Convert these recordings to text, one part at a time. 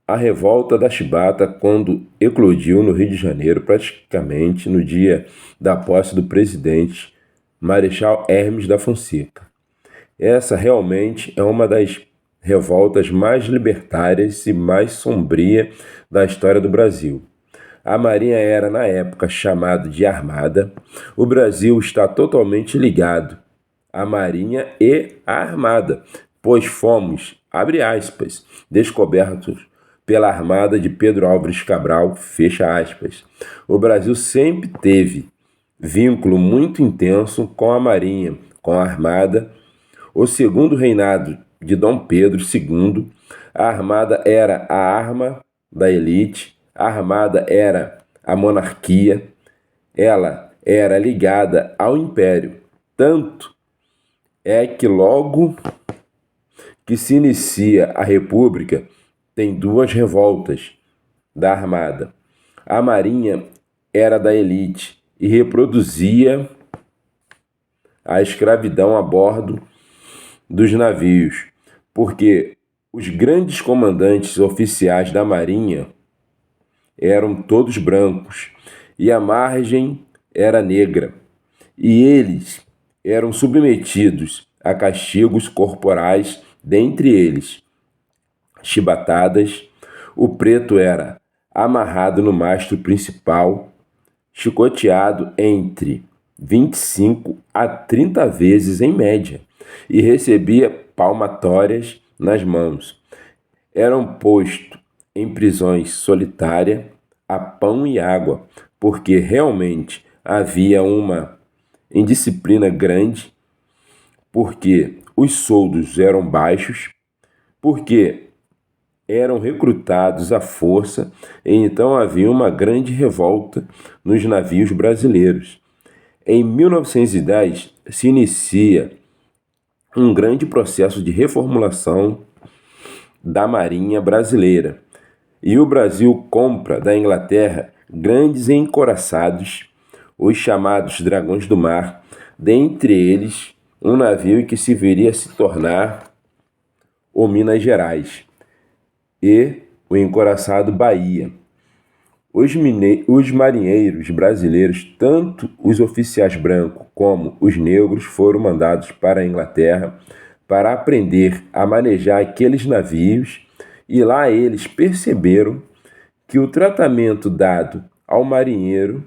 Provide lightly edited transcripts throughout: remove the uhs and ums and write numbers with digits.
a revolta da Chibata, quando eclodiu no Rio de Janeiro, praticamente no dia da posse do presidente Marechal Hermes da Fonseca. Essa realmente é uma das revoltas mais libertárias e mais sombria da história do Brasil. A Marinha era, na época, chamada de Armada. O Brasil está totalmente ligado à Marinha e à Armada, pois fomos, abre aspas, descobertos pela Armada de Pedro Álvares Cabral, fecha aspas. O Brasil sempre teve vínculo muito intenso com a Marinha, com a Armada. O segundo reinado de Dom Pedro II, a Armada era a arma da elite, a Armada era a monarquia, ela era ligada ao Império. Tanto é que logo que se inicia a República, tem duas revoltas da Armada. A Marinha era da elite e reproduzia a escravidão a bordo dos navios, porque os grandes comandantes oficiais da Marinha eram todos brancos e a margem era negra, e eles eram submetidos a castigos corporais, dentre eles chibatadas. O preto era amarrado no mastro principal, chicoteado entre 25 a 30 vezes em média, e recebia palmatórias nas mãos. Eram postos em prisões solitárias a pão e água, porque realmente havia uma indisciplina grande, porque os soldos eram baixos, porque eram recrutados à força, e então havia uma grande revolta nos navios brasileiros. Em 1910 se inicia um grande processo de reformulação da Marinha brasileira, e o Brasil compra da Inglaterra grandes encoraçados, os chamados Dragões do Mar, dentre eles um navio que se viria a se tornar o Minas Gerais e o encoraçado Bahia. Os marinheiros brasileiros, tanto os oficiais brancos como os negros, foram mandados para a Inglaterra para aprender a manejar aqueles navios, e lá eles perceberam que o tratamento dado ao marinheiro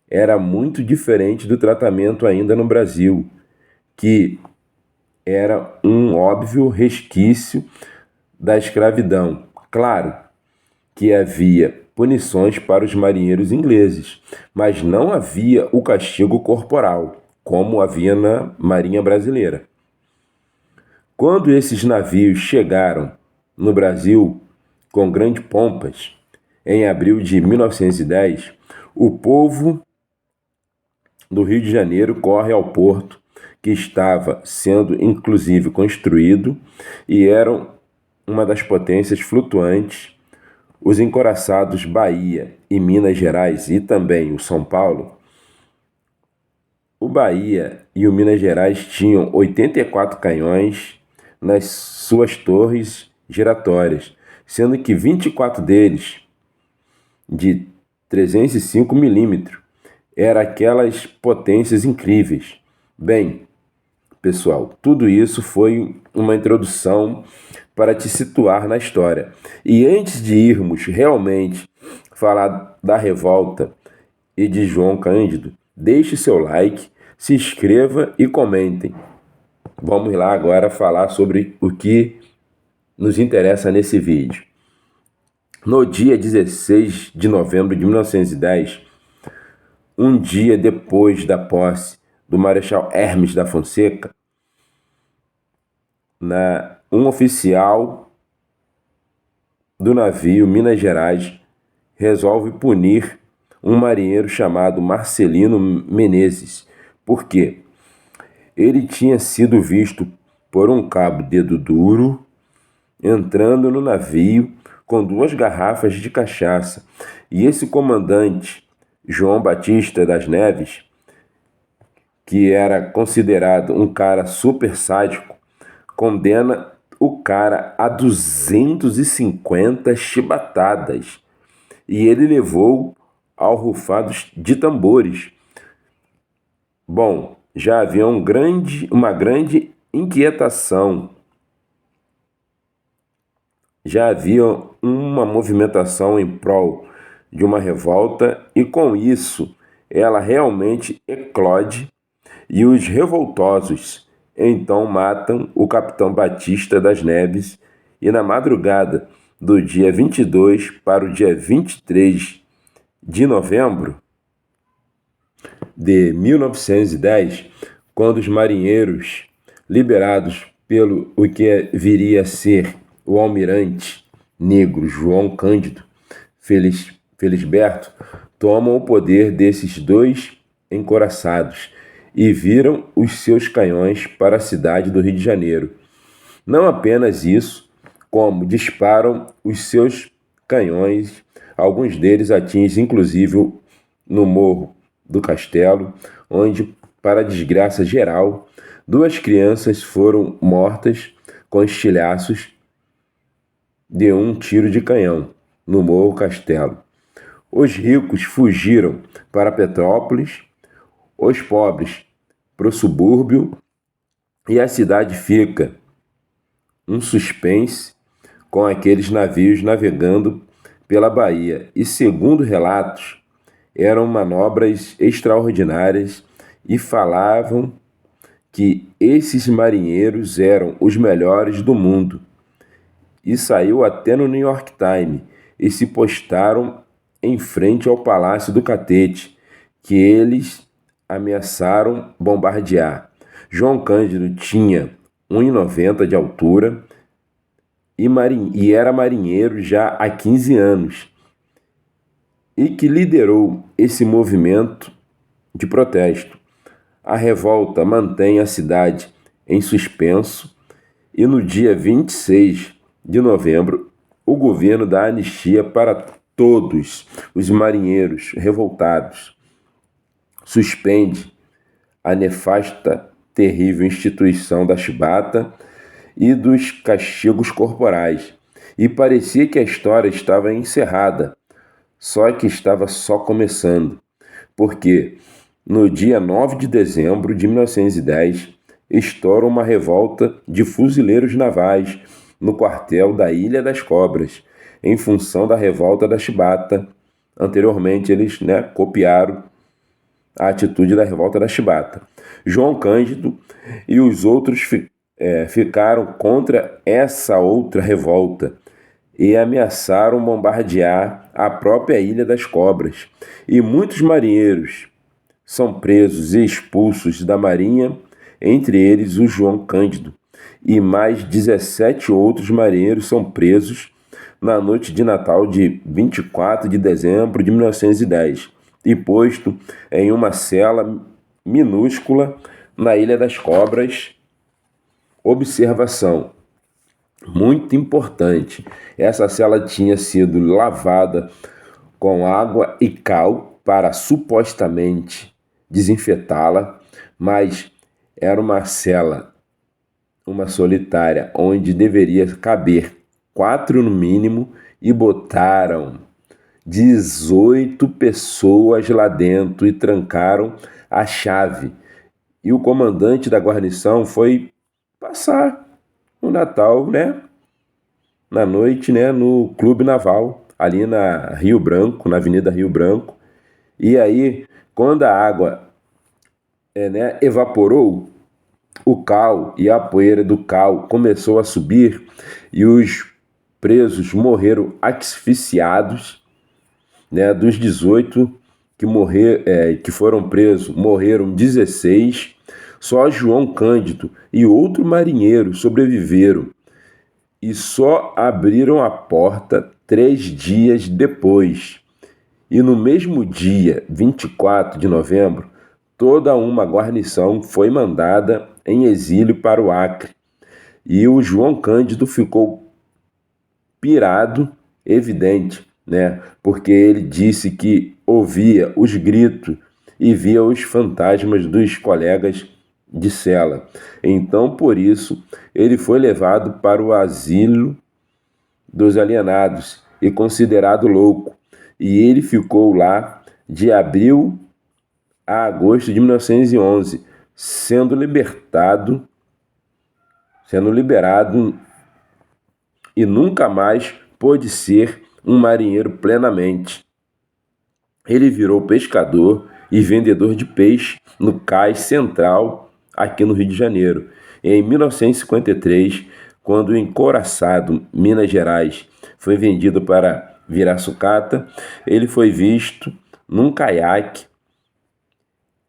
era muito diferente do tratamento ainda no Brasil, que era um óbvio resquício da escravidão. Claro que havia punições para os marinheiros ingleses, mas não havia o castigo corporal, como havia na Marinha Brasileira. Quando esses navios chegaram no Brasil com grandes pompas, em abril de 1910, o povo do Rio de Janeiro corre ao porto, que estava sendo inclusive construído e eram uma das potências flutuantes. Os encoraçados Bahia e Minas Gerais e também o São Paulo. O Bahia e o Minas Gerais tinham 84 canhões nas suas torres giratórias, sendo que 24 deles de 305 milímetros eram aquelas potências incríveis. Bem, pessoal, tudo isso foi uma introdução para te situar na história. E antes de irmos realmente falar da revolta e de João Cândido, deixe seu like, se inscreva e comentem. Vamos lá agora falar sobre o que nos interessa nesse vídeo. No dia 16 de novembro de 1910, um dia depois da posse do Marechal Hermes da Fonseca, um oficial do navio Minas Gerais resolve punir um marinheiro chamado Marcelino Menezes, porque ele tinha sido visto por um cabo dedo duro entrando no navio com 2 garrafas de cachaça. E esse comandante, João Batista das Neves, que era considerado um cara super sádico, condena o cara a 250 chibatadas e ele levou ao rufados de tambores. Bom, já havia uma grande inquietação, já havia uma movimentação em prol de uma revolta e com isso ela realmente eclode e os revoltosos então matam o capitão Batista das Neves e na madrugada do dia 22 para o dia 23 de novembro de 1910, quando os marinheiros, liberados pelo o que viria a ser o almirante negro João Cândido Felisberto, tomam o poder desses dois encouraçados e viram os seus canhões para a cidade do Rio de Janeiro. Não apenas isso, como disparam os seus canhões, alguns deles atingem inclusive no Morro do Castelo, onde, para desgraça geral, 2 crianças foram mortas com estilhaços de um tiro de canhão no Morro Castelo. Os ricos fugiram para Petrópolis, os pobres para o subúrbio e a cidade fica um suspense com aqueles navios navegando pela Bahia. E segundo relatos, eram manobras extraordinárias e falavam que esses marinheiros eram os melhores do mundo. E saiu até no New York Times e se postaram em frente ao Palácio do Catete, que eles ameaçaram bombardear. João Cândido tinha 1,90 de altura e era marinheiro já há 15 anos e que liderou esse movimento de protesto. A revolta mantém a cidade em suspenso e no dia 26 de novembro o governo dá anistia para todos os marinheiros revoltados, suspende a nefasta, terrível instituição da chibata e dos castigos corporais. E parecia que a história estava encerrada, só que estava só começando, porque no dia 9 de dezembro de 1910 estoura uma revolta de fuzileiros navais no quartel da Ilha das Cobras, em função da revolta da chibata. Anteriormente eles copiaram a atitude da revolta da chibata. João Cândido e os outros ficaram contra essa outra revolta e ameaçaram bombardear a própria Ilha das Cobras. E muitos marinheiros são presos e expulsos da marinha, entre eles o João Cândido, e mais 17 outros marinheiros são presos na noite de Natal de 24 de dezembro de 1910 e posto em uma cela minúscula na Ilha das Cobras. Observação muito importante: essa cela tinha sido lavada com água e cal para supostamente desinfetá-la, mas era uma cela, uma solitária, onde deveria caber 4 no mínimo, e botaram 18 pessoas lá dentro e trancaram a chave. E o comandante da guarnição foi passar o Natal, na noite, no Clube Naval, ali na Rio Branco, na Avenida Rio Branco. E aí, quando a água evaporou, o cal e a poeira do cal começou a subir e os presos morreram asfixiados. Dos 18 que foram presos, morreram 16. Só João Cândido e outro marinheiro sobreviveram e só abriram a porta 3 dias depois. E no mesmo dia, 24 de novembro, toda uma guarnição foi mandada em exílio para o Acre. E o João Cândido ficou pirado, evidente, porque ele disse que ouvia os gritos e via os fantasmas dos colegas de cela. Então, por isso, ele foi levado para o asilo dos alienados e considerado louco. E ele ficou lá de abril a agosto de 1911, sendo liberado e nunca mais pôde ser um marinheiro plenamente. Ele virou pescador e vendedor de peixe no Cais Central, aqui no Rio de Janeiro. Em 1953, quando o encouraçado Minas Gerais foi vendido para virar sucata, ele foi visto num caiaque.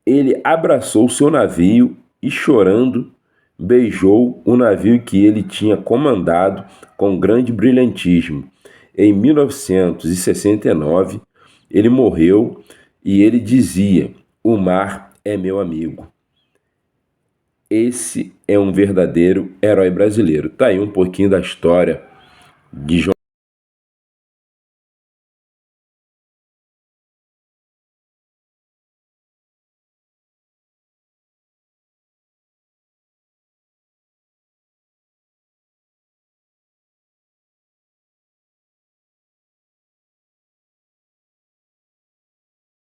Ele abraçou seu navio e, chorando, beijou o navio que ele tinha comandado com grande brilhantismo. Em 1969, ele morreu e ele dizia: "O mar é meu amigo". Esse é um verdadeiro herói brasileiro. Tá aí um pouquinho da história de João